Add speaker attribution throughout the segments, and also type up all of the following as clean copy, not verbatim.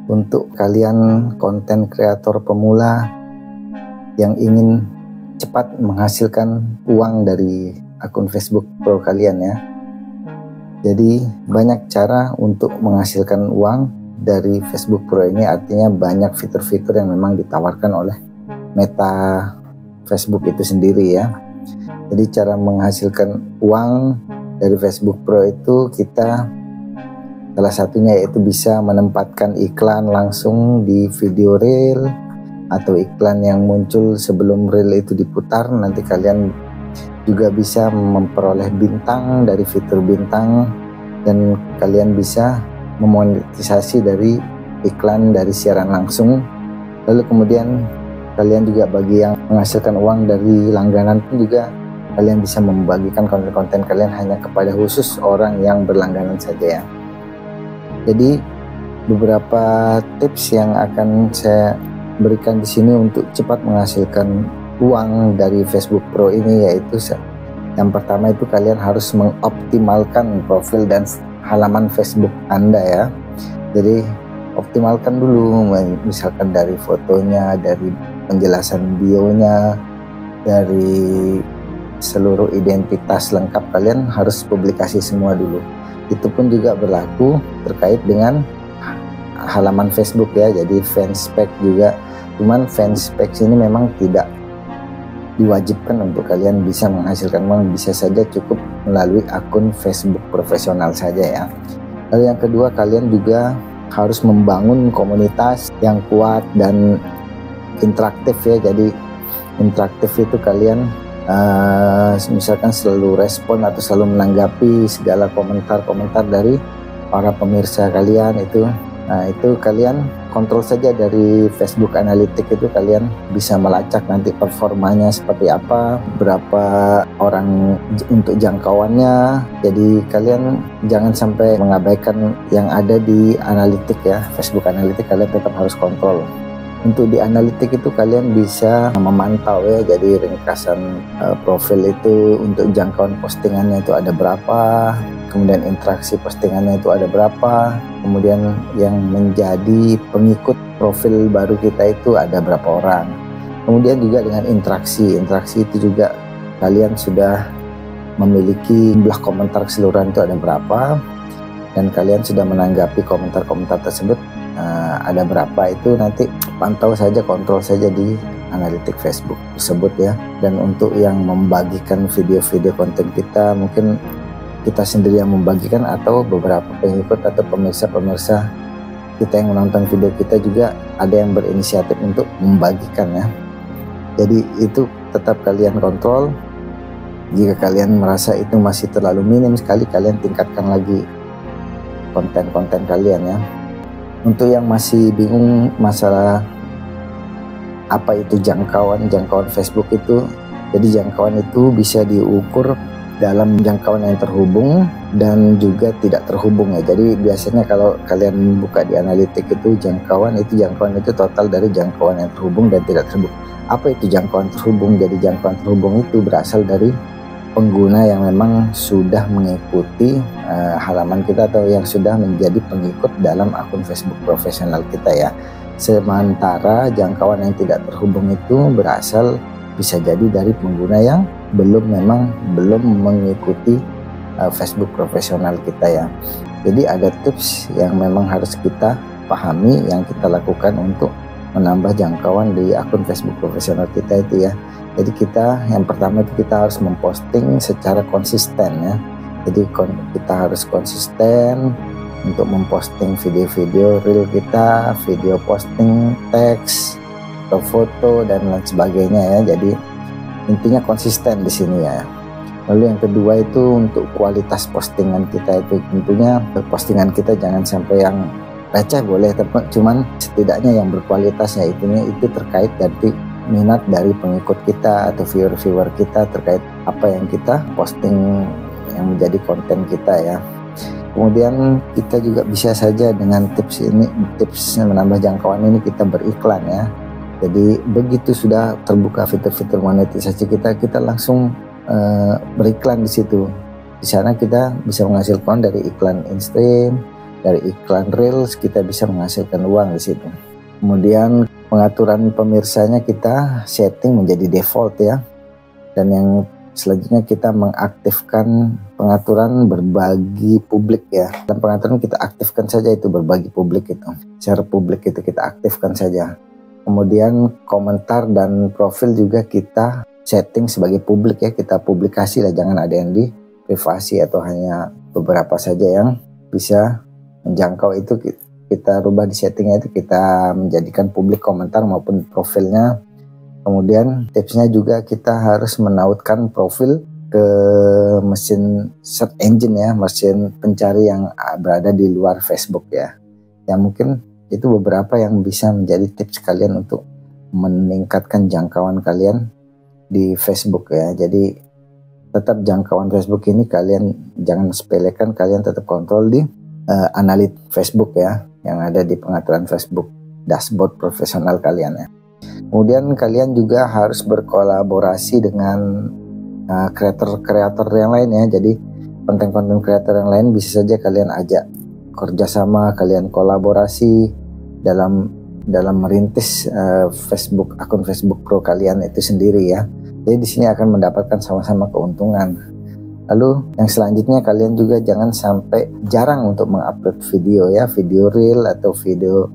Speaker 1: untuk kalian konten kreator pemula yang ingin cepat menghasilkan uang dari akun Facebook Pro kalian ya. Jadi banyak cara untuk menghasilkan uang dari Facebook Pro ini, artinya banyak fitur-fitur yang memang ditawarkan oleh Meta Facebook itu sendiri ya. Jadi cara menghasilkan uang dari Facebook Pro itu kita salah satunya yaitu bisa menempatkan iklan langsung di video reel atau iklan yang muncul sebelum reel itu diputar. Nanti kalian juga bisa memperoleh bintang dari fitur bintang, dan kalian bisa memonetisasi dari iklan dari siaran langsung. Lalu kemudian kalian juga bagi yang menghasilkan uang dari langganan pun juga kalian bisa membagikan konten-konten kalian hanya kepada khusus orang yang berlangganan saja ya. Jadi beberapa tips yang akan saya berikan di sini untuk cepat menghasilkan uang dari Facebook Pro ini, yaitu yang pertama itu kalian harus mengoptimalkan profil dan halaman Facebook Anda ya. Jadi optimalkan dulu, misalkan dari fotonya, dari penjelasan bionya, dari seluruh identitas lengkap kalian harus publikasi semua dulu. Itu pun juga berlaku terkait dengan halaman Facebook ya. Jadi fanspage juga, cuman fanspage ini memang tidak diwajibkan untuk kalian bisa menghasilkan uang, bisa saja cukup melalui akun Facebook profesional saja ya. Lalu yang kedua, kalian juga harus membangun komunitas yang kuat dan interaktif ya. Jadi interaktif itu kalian misalkan selalu respon atau selalu menanggapi segala komentar-komentar dari para pemirsa kalian itu. Nah itu kalian kontrol saja dari Facebook Analytics, itu kalian bisa melacak nanti performanya seperti apa, berapa orang untuk jangkauannya. Jadi kalian jangan sampai mengabaikan yang ada di Analytics ya, Facebook Analytics kalian tetap harus kontrol. Untuk di Analytics itu kalian bisa memantau ya, jadi ringkasan profil itu untuk jangkauan postingannya itu ada berapa, kemudian interaksi postingannya itu ada berapa, kemudian yang menjadi pengikut profil baru kita itu ada berapa orang. Kemudian juga dengan interaksi itu juga kalian sudah memiliki jumlah komentar keseluruhan itu ada berapa, dan kalian sudah menanggapi komentar-komentar tersebut ada berapa. Itu nanti pantau saja, kontrol saja di Analytics Facebook tersebut ya. Dan untuk yang membagikan video-video konten kita, mungkin kita sendiri yang membagikan atau beberapa pengikut atau pemirsa-pemirsa kita yang menonton video kita juga ada yang berinisiatif untuk membagikan ya. Jadi itu tetap kalian kontrol. Jika kalian merasa itu masih terlalu minim sekali, kalian tingkatkan lagi konten-konten kalian ya. Untuk yang masih bingung masalah apa itu jangkauan Facebook itu, jadi jangkauan itu bisa diukur dalam jangkauan yang terhubung dan juga tidak terhubung ya. Jadi biasanya kalau kalian buka di Analytics itu jangkauan itu total dari jangkauan yang terhubung dan tidak terhubung. Apa itu jangkauan terhubung? Jadi jangkauan terhubung itu berasal dari pengguna yang memang sudah mengikuti halaman kita atau yang sudah menjadi pengikut dalam akun Facebook profesional kita ya. Sementara jangkauan yang tidak terhubung itu berasal bisa jadi dari pengguna yang belum mengikuti Facebook profesional kita ya. Jadi ada tips yang memang harus kita pahami, yang kita lakukan untuk menambah jangkauan di akun Facebook profesional kita itu ya. Jadi kita yang pertama itu kita harus memposting secara konsisten ya. Jadi kita harus konsisten untuk memposting video-video reel kita, video posting teks atau foto dan lain sebagainya ya. Jadi intinya konsisten di sini ya. Lalu yang kedua itu untuk kualitas postingan kita itu, tentunya postingan kita jangan sampai yang receh boleh, tapi cuman setidaknya yang berkualitas ya. Itu terkait dari minat dari pengikut kita atau viewer kita terkait apa yang kita posting yang menjadi konten kita ya. Kemudian kita juga bisa saja dengan tips menambah jangkauan ini kita beriklan ya. Jadi begitu sudah terbuka fitur-fitur monetisasi kita langsung beriklan di situ. Di sana kita bisa menghasilkan dari iklan in-stream Dari iklan Reels kita bisa menghasilkan uang di situ. Kemudian pengaturan pemirsanya kita setting menjadi default ya. Dan yang selanjutnya kita mengaktifkan pengaturan berbagi publik ya. Dan pengaturan kita aktifkan saja itu berbagi publik itu. Share publik itu kita aktifkan saja. Kemudian komentar dan profil juga kita setting sebagai publik ya. Kita publikasi lah, jangan ada yang di privasi atau hanya beberapa saja yang bisa menjangkau itu. Kita rubah di settingnya itu, kita menjadikan publik komentar maupun profilnya. Kemudian tipsnya juga kita harus menautkan profil ke mesin search engine ya, mesin pencari yang berada di luar Facebook ya. Ya mungkin itu beberapa yang bisa menjadi tips kalian untuk meningkatkan jangkauan kalian di Facebook ya. Jadi tetap jangkauan Facebook ini kalian jangan sepelekan, kalian tetap kontrol di analit Facebook ya, yang ada di pengaturan Facebook dashboard profesional kalian ya. Kemudian kalian juga harus berkolaborasi dengan kreator-kreator yang lain ya. Jadi konten-konten kreator yang lain bisa saja kalian ajak kerjasama, kalian kolaborasi dalam merintis Facebook, akun Facebook Pro kalian itu sendiri ya. Jadi di sini akan mendapatkan sama-sama keuntungan. Lalu yang selanjutnya kalian juga jangan sampai jarang untuk mengupload video ya, video reel atau video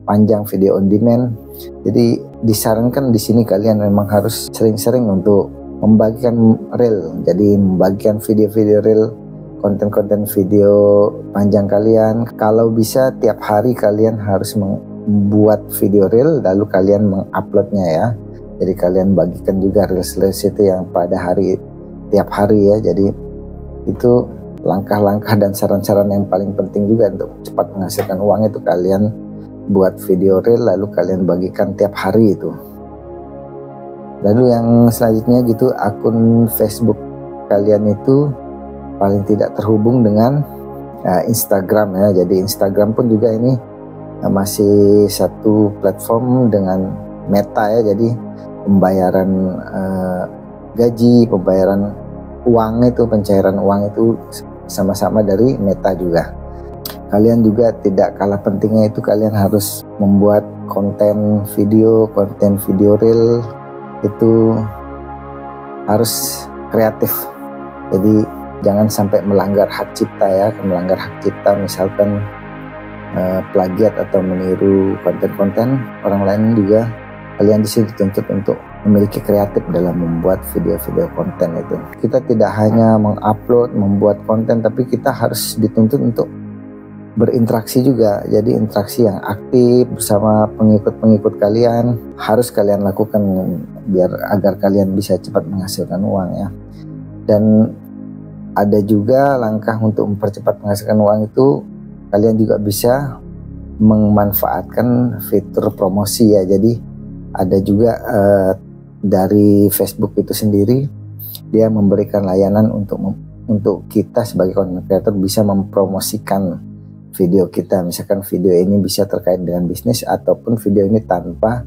Speaker 1: panjang, video on demand. Jadi disarankan di sini kalian memang harus sering-sering untuk membagikan reel. Jadi membagikan video-video reel, konten-konten video panjang kalian. Kalau bisa tiap hari kalian harus membuat video reel lalu kalian menguploadnya ya. Jadi kalian bagikan juga reels-reels itu yang pada hari tiap hari ya. Jadi itu langkah-langkah dan saran-saran yang paling penting juga untuk cepat menghasilkan uang itu. Kalian buat video reel lalu kalian bagikan tiap hari itu. Lalu yang selanjutnya gitu, akun Facebook kalian itu paling tidak terhubung dengan Instagram ya. Jadi Instagram pun juga ini masih satu platform dengan Meta ya. Jadi pembayaran gaji, pembayaran uang itu, pencairan uang itu sama-sama dari Meta juga. Kalian juga tidak kalah pentingnya itu kalian harus membuat konten video reel itu harus kreatif. Jadi jangan sampai melanggar hak cipta ya. Melanggar hak cipta misalkan plagiat atau meniru konten-konten orang lain juga. Kalian di sini dituntut untuk memiliki kreatif dalam membuat video-video konten itu. Kita tidak hanya mengupload, membuat konten, tapi kita harus dituntut untuk berinteraksi juga. Jadi interaksi yang aktif bersama pengikut-pengikut kalian harus kalian lakukan agar kalian bisa cepat menghasilkan uang ya. Dan ada juga langkah untuk mempercepat menghasilkan uang itu, kalian juga bisa memanfaatkan fitur promosi ya. Jadi ada juga dari Facebook itu sendiri, dia memberikan layanan untuk kita sebagai content creator bisa mempromosikan video kita. Misalkan video ini bisa terkait dengan bisnis ataupun video ini tanpa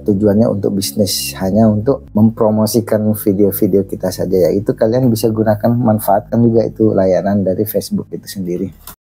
Speaker 1: tujuannya untuk bisnis, hanya untuk mempromosikan video-video kita saja ya. Itu kalian bisa gunakan, manfaatkan juga itu layanan dari Facebook itu sendiri.